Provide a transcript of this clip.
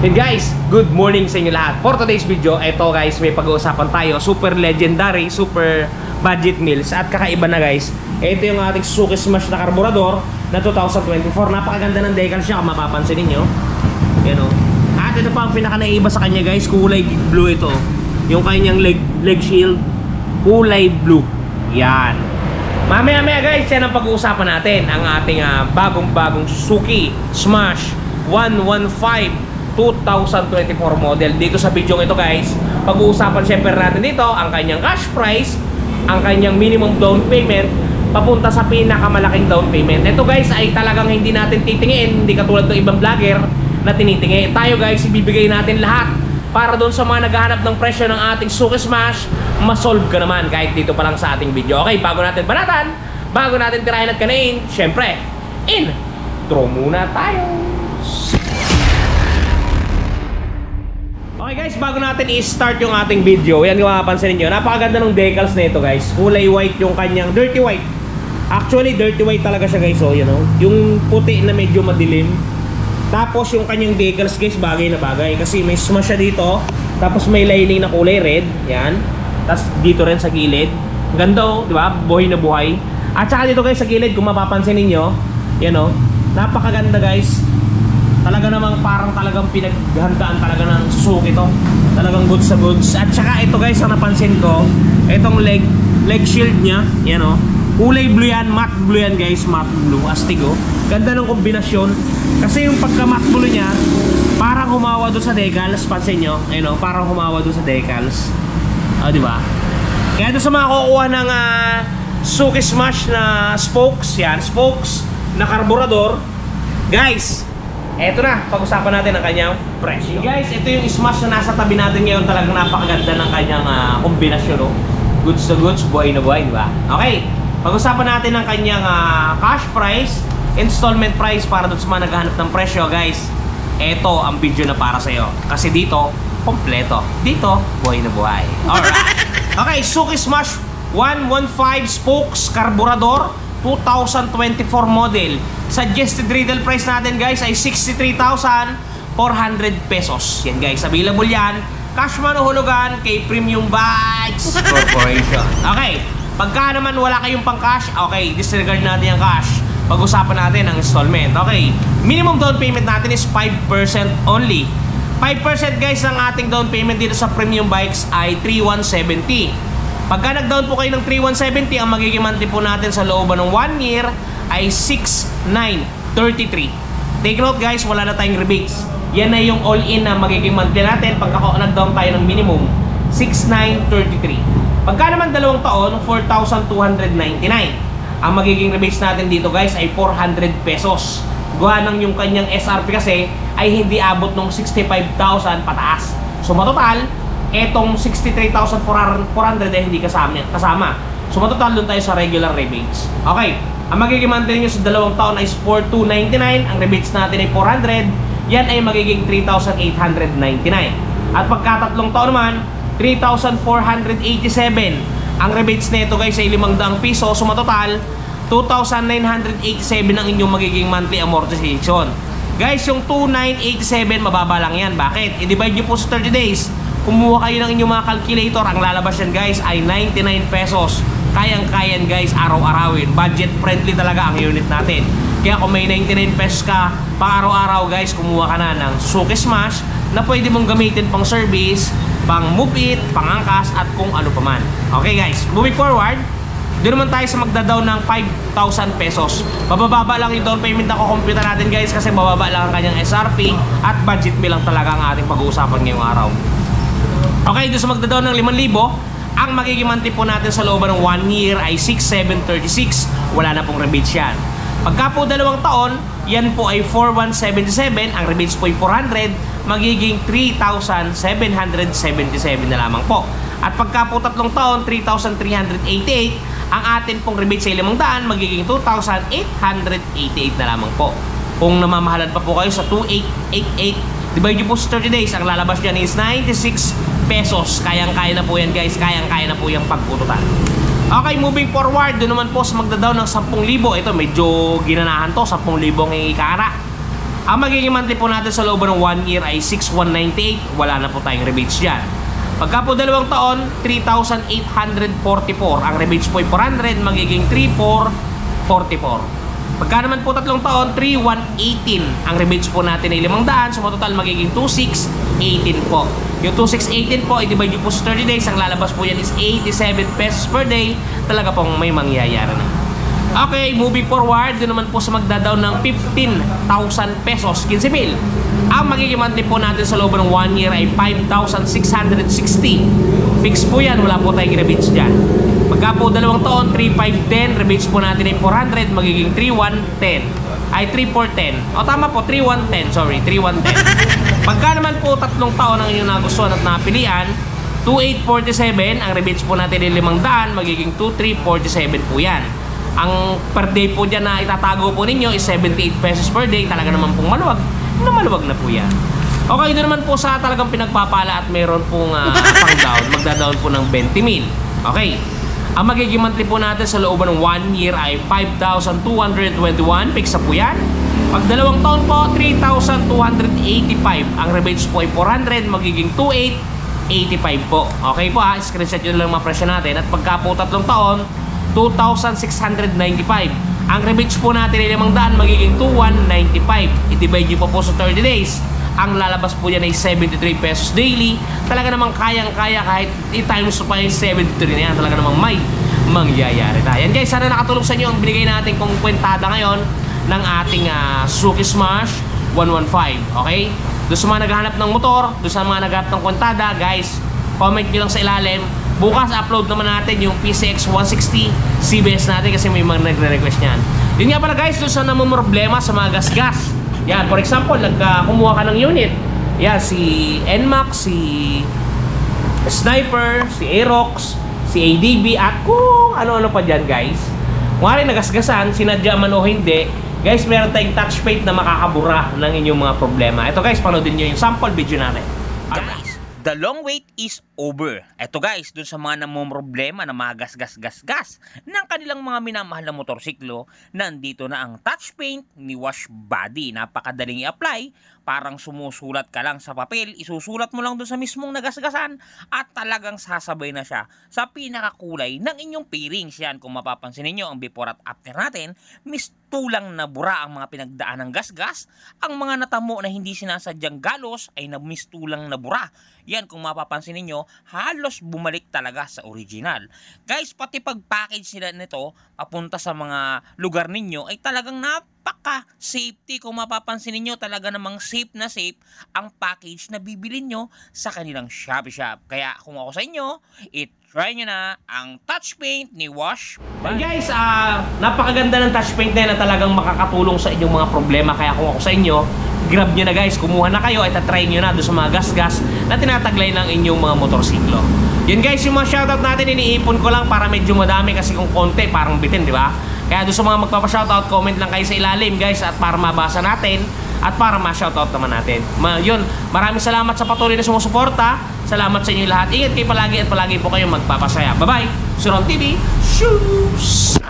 And guys, good morning sa inyo lahat. For today's video, eto guys, may pag-uusapan tayo. Super legendary, super budget meals. At kakaiba na guys, ito yung ating Suzuki Smash na carburetor na 2024. Napakaganda ng decals siya kung mapapansin ninyo. Yan o. At ito pa ang pinaka-naiba sa kanya guys, kulay blue ito. Yung kanyang leg shield, kulay blue. Yan. Mamaya guys, yan ang pag-uusapan natin. Ang ating bagong-bagong Suzuki Smash 115 2024 model. Dito sa video ito guys, pag-uusapan syempre natin dito ang kanyang cash price, ang kanyang minimum down payment, papunta sa pinakamalaking down payment. Ito guys ay talagang hindi natin titingin, hindi katulad ng ibang vlogger na tinitingin. Tayo guys, ibibigay natin lahat para doon sa mga naghahanap ng presyo ng ating Suzuki Smash, masolve ka naman kahit dito pa lang sa ating video. Okay, bago natin banatan, bago natin tirahin at kanain, syempre, intro muna tayo. Okay guys, bago natin i-start yung ating video, yan yung mapapansin niyo. Napakaganda ng decals na ito guys. Kulay white yung kanyang, dirty white. Actually, dirty white talaga siya guys, oh, you know. Yung puti na medyo madilim. Tapos yung kanyang decals guys, bagay na bagay. Kasi may smash siya dito. Tapos may lining na kulay red, yan. Tapos dito rin sa gilid. Ganda oh, di ba? Buhay na buhay. At saka dito guys sa gilid, kung mapapansin niyo, yan oh. Napakaganda guys. Talaga namang parang talagang pinaghandaan talaga ng Suzuki to. Talagang goods sa goods. At saka ito guys, ang napansin ko, itong leg shield niya, yan o. Kulay blue yan, matte blue yan guys, matte blue, astig o. Ganda ng kombinasyon. Kasi yung pagka matte blue niya, parang humawa doon sa decals, pansin nyo. Ayun o, parang humawa doon sa decals. O, diba? Kaya doon sa mga kukuha ng Suzuki Smash na spokes, yan, spokes na carburetor, guys, eto na, pag-usapan natin ang kanyang presyo. Guys, ito yung Smash na nasa tabi natin ngayon. Talagang napakaganda ng kanyang kombinasyon, no? Goods to goods, buhay na buhay, di ba? Okay, pag-usapan natin ang kanyang cash price, installment price para doon sa mga naghahanap ng presyo, guys. Eto ang video na para sa'yo. Kasi dito, kompleto. Dito, buhay na buhay. Alright. Okay, Suzuki Smash 115 spokes carburetor 2024 model. Suggested retail price natin guys ay 63,400 pesos. Yan guys, available yan. Cash man o hulugan kay Premium Bikes Corporation. Okay, pagka naman wala kayong pang cash, okay, disregard natin yung cash. Pag-usapan natin ang installment. Okay, minimum down payment natin is 5% only. 5% guys ang ating down payment dito sa Premium Bikes ay 3,170. Pagka nag-down po kayo ng 3,170, ang magiging monthly po natin sa looban ng 1 year ay 6,933. Take note guys, wala na tayong rebates. Yan na yung all-in na magiging monthly natin pagka nag-down tayo ng minimum 6,933. Pagka naman 2 taon, 4,299. Ang magiging rebates natin dito guys ay 400 pesos. Gawa ng yung kanyang SRP kasi ay hindi abot ng 65,000 pataas. So matotal, etong 63,400 ay hindi kasama. So matotal doon tayo sa regular rebates. Okay, ang magiging monthly nyo sa 2 taon ay 4,299. Ang rebates natin ay 400. Yan ay magiging 3,899. At pagka 3 taon naman, 3,487. Ang rebates nito guys ay 500 piso. So matotal, 2,987 ang inyong magiging monthly amortization. Guys, yung 2,987 mababa lang yan. Bakit? I-divide nyo po sa 30 days. Kumuha kayo ng inyong mga calculator. Ang lalabas yan guys ay 99 pesos. Kayang-kayan guys, araw-arawin. Budget friendly talaga ang unit natin. Kaya kung may 99 pesos ka pang araw-araw guys, kumuha ka na ng Suzuki Smash na pwede mong gamitin pang service, pang move it, pang angkas, at kung ano pa man. Okay guys, moving forward, doon naman tayo sa magda-down ng 5,000 pesos. Mabababa lang yung down payment na kukumpita natin guys kasi mababa lang ang kanyang SRP at budget meal lang talaga ang ating pag-uusapan ngayong araw. Okay, doon sa magda-down ng 5,000, ang magiging monthly po natin sa looban ng 1 year ay 6,736. Wala na pong rebates yan. Pagka po 2 taon, yan po ay 4,177. Ang rebates po ay 400. Magiging 3,777 na lamang po. At pagka po 3 taon, 3,388. Ang atin pong rebates ay 500. Magiging 2,888 na lamang po. Kung namamahalan pa po kayo sa 2,888, divide nyo po sa 30 days, ang lalabas dyan is 96 pesos. Kayang-kaya na po yan guys, kayang-kaya na po yung pagpututan. Okay, moving forward, doon naman po sa magda-down ng 10,000. Ito, medyo ginanahan to, 10,000 ang ikara. Ang magiging monthly po natin sa loob ng 1 year ay 6,198. Wala na po tayong rebates dyan. Pagka po 2 taon, 3,844. Ang rebates po ay 400, magiging 3,444. Pagka naman po 3 taon, 3,118. Ang rebates po natin ay 500. So total magiging 2,618 po. Yung 2,618 po, i-divide nyo po sa 30 days. Ang lalabas po yan is 87 pesos per day. Talaga pong may mangyayari na. Okay, moving forward, doon naman po sa magdadaw ng 15,000 pesos, 15,000. Ang magiging monthly po natin sa loob ng 1 year ay 5,660. Fix po yan, wala po tayong rebates dyan. Pagka po 2 taon, 3,510. Rebates po natin ay 400, magiging 3,110. Ay 3,410. O tama po, 3,110. Sorry, 3,110. Pagka naman po 3 taon ang inyong nagustuhan at napilian, 2,847. Ang rebates po natin ay 500, magiging 2,347 po yan. Ang per day po dyan na itatago po ninyo is 78 pesos per day. Talaga naman pong maluwag na po yan. Okay, doon naman po sa talagang pinagpapala at meron pong pang down, magda-down po ng 20,000. Okay, ang magiging monthly po natin sa loob ng 1 year ay 5,221. Fix na po yan. Pag 2 taon po, 3,285. Ang rebates po ay 400, magiging 2,885 po. Okay po screenshot yun lang mga presyo natin. At pagka po 3 taon, 2,695. Ang rebates po natin ay 500, magiging 2,195. I-divide nyo po sa 30 days. Ang lalabas po yan ay 73 pesos daily. Talaga namang kayang-kaya kahit i-times pa yung 73 na yan. Talaga namang may mangyayari tayo. Yan guys, sana nakatulong sa inyo ang binigay natin kung kwentada ngayon ng ating Suzuki Smash 115. Okay? Doon sa mga naghahanap ng motor, doon sa mga naghahanap ng kwentada, guys, comment nyo lang sa ilalim. Bukas upload naman natin yung PCX 160 CBS natin kasi may mga nagre-request niyan. Yun nga pala guys, doon sa namumroblema sa mga gas-gas. Yan, for example, kumuha ka ng unit. Yan, si NMAX, si Sniper, si Aerox, si ADB, at kung ano-ano pa dyan guys. Kung nga rin nagasgasan, sinadya man o hindi, guys, meron tayong touchpad na makakabura ng inyong mga problema. Ito guys, panoodin nyo yung sample video natin. Guys, the long wait is over. Ito guys, dun sa mga namumroblema na mga gas ng kanilang mga minamahal na motorsiklo, nandito na ang touch paint ni Wash Body. Napakadaling i-apply. Parang sumusulat ka lang sa papel, isusulat mo lang dun sa mismong nagasgasan at talagang sasabay na siya sa pinakakulay ng inyong pairings. Yan, kung mapapansin niyo ang before at after natin, mistulang na bura ang mga pinagdaan ng gasgas. Ang mga natamo na hindi sinasadyang galos ay mistulang na bura. Yan, kung mapapansin niyo, halos bumalik talaga sa original. Guys, pati pag-package nila nito papunta sa mga lugar ninyo ay talagang napaka-safety. Kung mapapansin niyo, talaga namang safe na safe ang package na bibili nyo sa kanilang Shopee Shop. Kaya kung ako sa inyo, try nyo na ang touch paint ni Wash. And guys, napakaganda ng touch paint na yan na talagang makakatulong sa inyong mga problema. Kaya kung ako sa inyo, grab nyo na guys, kumuha na kayo at try nyo na doon sa mga gas-gas na tinataglay ng inyong mga motorsiklo. Yun guys, yung mga shoutout natin, iniipon ko lang para medyo madami kasi kung konti, parang bitin, di ba? Kaya doon sa mga magpapa-shoutout, comment lang kayo sa ilalim guys at para mabasa natin at para ma-shoutout naman natin. Yun, maraming salamat sa patuloy na sumusuporta. Salamat sa inyo lahat. Ingat kayo palagi at palagi po kayong magpapasaya. Bye-bye! Suron TV, shoes!